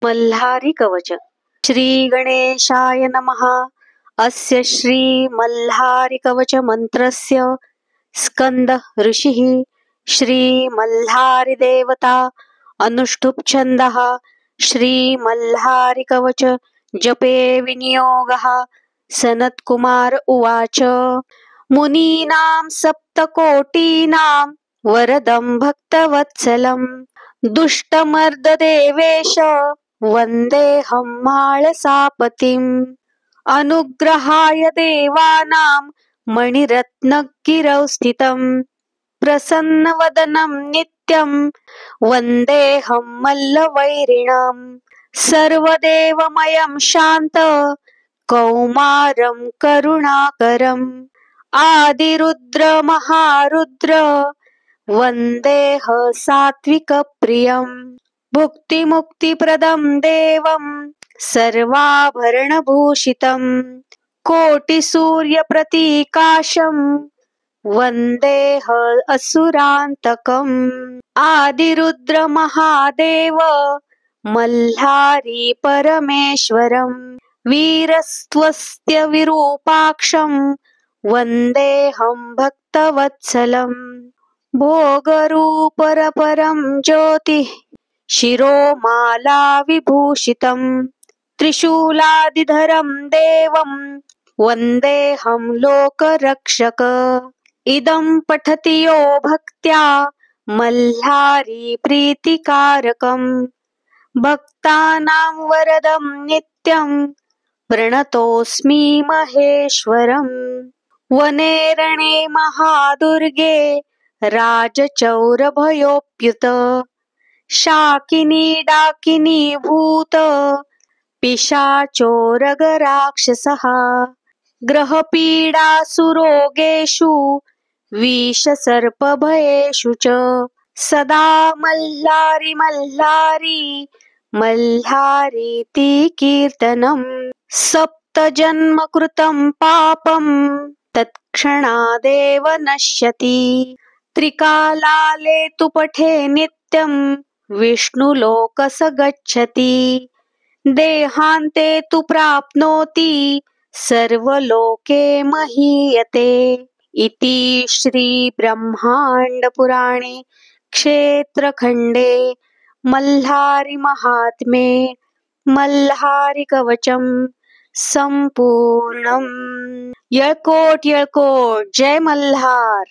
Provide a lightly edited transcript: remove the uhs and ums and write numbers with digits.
मल्हारी कवच. श्री गणेशाय नमः. अस्य श्री मल्हारी कवच मंत्रस्य स्कंद ऋषिः श्री मल्हारी देवता. अनुष्टुप् छन्दः. श्री मल्हारी कवच जपे विनियोगः. सनत्कुमार उवाच. मुनीनां सप्तकोटीनां वरदं भक्तवत्सलं दुष्टमर्ददेवेश वन्देऽहं माळसापतिम्. अनुग्रहाय देवानां मणिरत्नगिरौ स्थितं प्रसन्नवदनं नित्यं वन्देऽहं मल्लवैरिणम्. सर्वदेवमयं शान्त कौमारं करुणाकरम् आदिरुद्र महारुद्र वन्देह सात्विकप्रियम्. भुक्तिमुक्तिप्रदं देवं सर्वाभरणभूषितं कोटिसूर्यप्रतीकाशं वन्देह असुरान्तकम्. आदिरुद्र महादेव मल्हारी परमेश्वरं वीरस्त्वस्य विरूपाक्षं वन्देऽहं भक्तवत्सलम्. भोगरूपरपरं ज्योतिः शिरोमाला विभूषितं त्रिशूलादिधरं देवं वन्देऽहं लोकरक्षक. इदं पठति यो भक्त्या मल्हारी प्रीतिकारकं भक्तानां वरदं नित्यं प्रणतोऽस्मि महेश्वरम्. वने रणे महादुर्गे राजचौरभयोप्युत शाकिनी डाकिनी भूत पिशाचोरगराक्षसः. ग्रहपीडासुरोगेषु विषसर्पभयेषु च सदा मल्हारी मल्हारी मल्हारीति कीर्तनम्. सप्तजन्म कृतं पापं तत्क्षणादेव नश्यति. त्रिकालाले तु पठे नित्यं विष्णुलोकस गच्छति. देहान्ते तु प्राप्नोति सर्वलोके महीयते. इति श्री ब्रह्माण्डपुराणे क्षेत्रखण्डे मल्हारी महात्म्ये मल्हारी कवचम संपूर्णम्. येळकोट येळकोट. जय मल्हार.